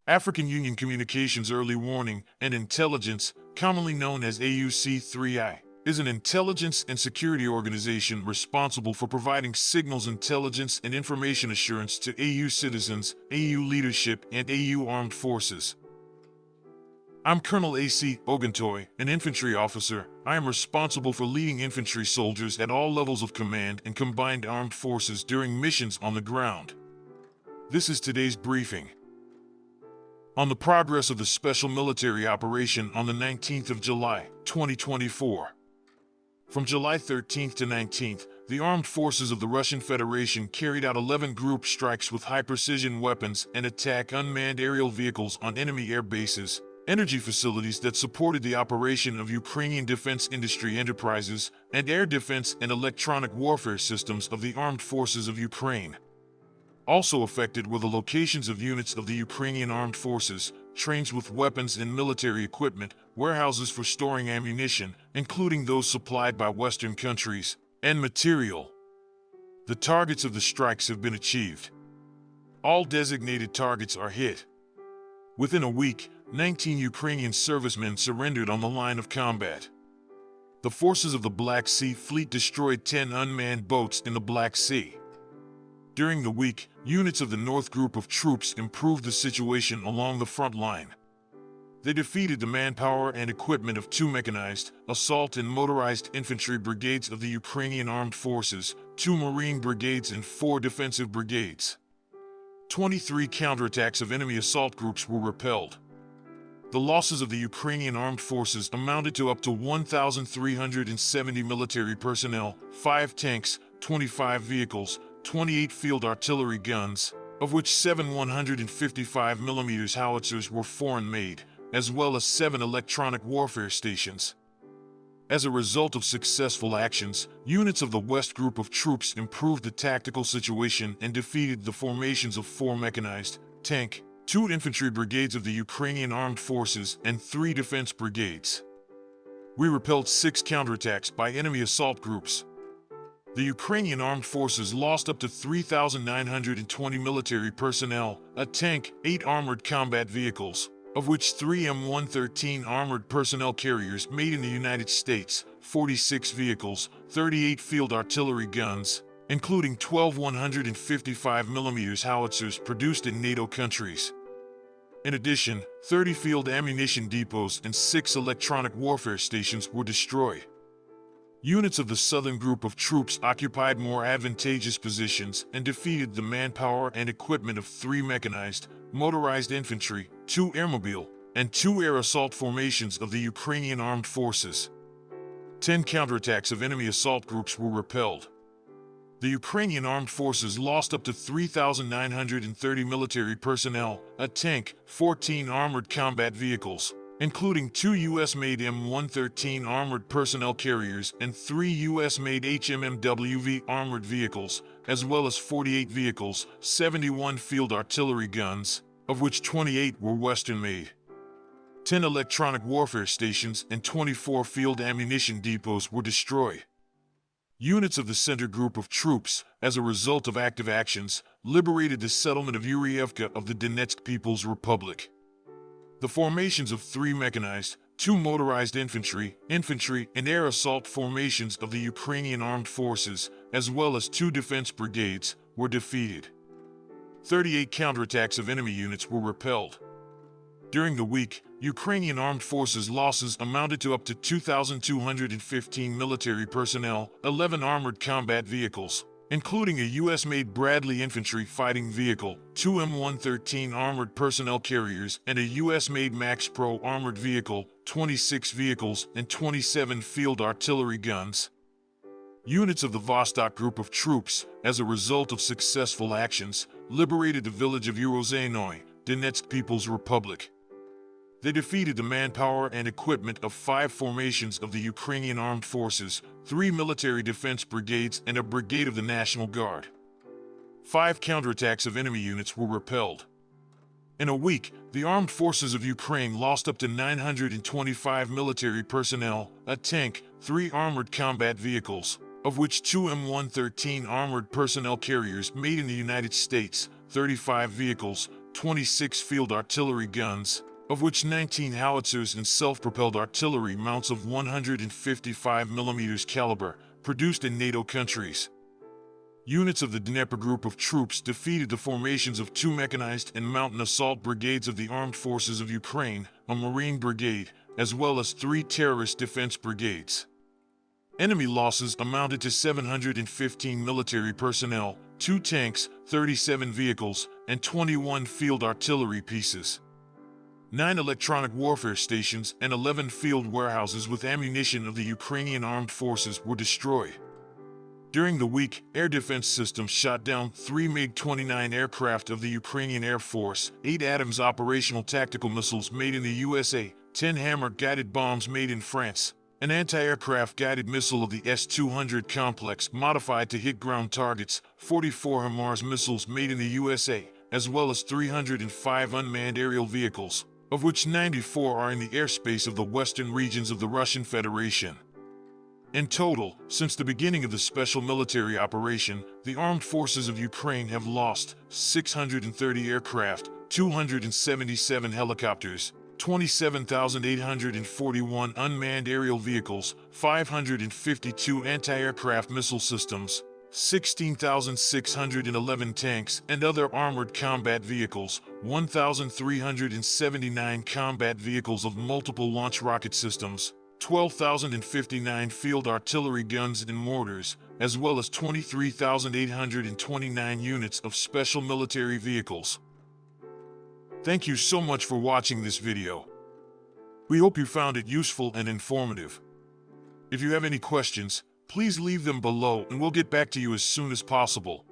African Union Communications Early Warning and Intelligence, commonly known as AUC3I, is an intelligence and security organization responsible for providing signals intelligence and information assurance to AU citizens, AU leadership, and AU armed forces. I'm Colonel A.C. Oguntoye, an infantry officer. I am responsible for leading infantry soldiers at all levels of command and combined armed forces during missions on the ground. This is today's briefing. On the progress of the special military operation on the 19th of July, 2024. From July 13th to 19th, the armed forces of the Russian Federation carried out 11 group strikes with high-precision weapons and attack unmanned aerial vehicles on enemy air bases, energy facilities that supported the operation of Ukrainian defense industry enterprises, and air defense and electronic warfare systems of the armed forces of Ukraine. Also affected were the locations of units of the Ukrainian armed forces, trains with weapons and military equipment, warehouses for storing ammunition, including those supplied by Western countries, and material. The targets of the strikes have been achieved. All designated targets are hit. Within a week, 19 Ukrainian servicemen surrendered on the line of combat. The forces of the Black Sea Fleet destroyed 10 unmanned boats in the Black Sea. During the week, units of the North Group of troops improved the situation along the front line. They defeated the manpower and equipment of 2 mechanized, assault and motorized infantry brigades of the Ukrainian armed forces, 2 marine brigades and 4 defensive brigades. 23 counterattacks of enemy assault groups were repelled. The losses of the Ukrainian armed forces amounted to up to 1,370 military personnel, 5 tanks, 25 vehicles, 28 field artillery guns, of which 7 155mm howitzers were foreign-made, as well as 7 electronic warfare stations. As a result of successful actions, units of the West Group of troops improved the tactical situation and defeated the formations of 4 mechanized, tank, 2 infantry brigades of the Ukrainian armed forces, and 3 defense brigades. We repelled 6 counterattacks by enemy assault groups. The Ukrainian armed forces lost up to 3,920 military personnel, a tank, 8 armored combat vehicles, of which 3 M113 armored personnel carriers made in the United States, 46 vehicles, 38 field artillery guns, including 12 155mm howitzers produced in NATO countries. In addition, 30 field ammunition depots and 6 electronic warfare stations were destroyed. Units of the Southern Group of troops occupied more advantageous positions and defeated the manpower and equipment of 3 mechanized, motorized infantry, 2 airmobile, and 2 air assault formations of the Ukrainian armed forces. 10 counterattacks of enemy assault groups were repelled. The Ukrainian armed forces lost up to 3,930 military personnel, a tank, 14 armored combat vehicles, including 2 U.S.-made M113 armored personnel carriers and 3 U.S.-made HMMWV armored vehicles, as well as 48 vehicles, 71 field artillery guns, of which 28 were Western-made. 10 electronic warfare stations and 24 field ammunition depots were destroyed. Units of the Center Group of troops, as a result of active actions, liberated the settlement of Yurievka of the Donetsk People's Republic. The formations of 3 mechanized, 2 motorized infantry, and air assault formations of the Ukrainian armed forces, as well as 2 defense brigades, were defeated. 38 counterattacks of enemy units were repelled. During the week, Ukrainian armed forces losses amounted to up to 2,215 military personnel, 11 armored combat vehicles, including a U.S.-made Bradley infantry fighting vehicle, 2 M113 armored personnel carriers, and a U.S.-made Max Pro armored vehicle, 26 vehicles, and 27 field artillery guns. Units of the Vostok Group of troops, as a result of successful actions, liberated the village of Urozhenoye, Donetsk People's Republic. They defeated the manpower and equipment of 5 formations of the Ukrainian armed forces, 3 military defense brigades, and a brigade of the National Guard. 5 counterattacks of enemy units were repelled. In a week, the armed forces of Ukraine lost up to 925 military personnel, a tank, 3 armored combat vehicles, of which 2 M113 armored personnel carriers made in the United States, 35 vehicles, 26 field artillery guns, of which 19 howitzers and self-propelled artillery mounts of 155 mm caliber, produced in NATO countries. Units of the Dnieper Group of troops defeated the formations of 2 mechanized and mountain assault brigades of the Armed Forces of Ukraine, a Marine brigade, as well as 3 terrorist defense brigades. Enemy losses amounted to 715 military personnel, 2 tanks, 37 vehicles, and 21 field artillery pieces. 9 electronic warfare stations and 11 field warehouses with ammunition of the Ukrainian Armed Forces were destroyed. During the week, air defense systems shot down 3 MiG-29 aircraft of the Ukrainian Air Force, 8 Adams operational tactical missiles made in the USA, 10 Hammer guided bombs made in France, an anti-aircraft guided missile of the S-200 complex modified to hit ground targets, 44 HIMARS missiles made in the USA, as well as 305 unmanned aerial vehicles, of which 94 are in the airspace of the western regions of the Russian Federation. In total, since the beginning of the special military operation, the armed forces of Ukraine have lost 630 aircraft, 277 helicopters, 27,841 unmanned aerial vehicles, 552 anti-aircraft missile systems, 16,611 tanks and other armored combat vehicles, 1,379 combat vehicles of multiple launch rocket systems, 12,059 field artillery guns and mortars, as well as 23,829 units of special military vehicles. Thank you so much for watching this video. We hope you found it useful and informative. If you have any questions, please leave them below and we'll get back to you as soon as possible.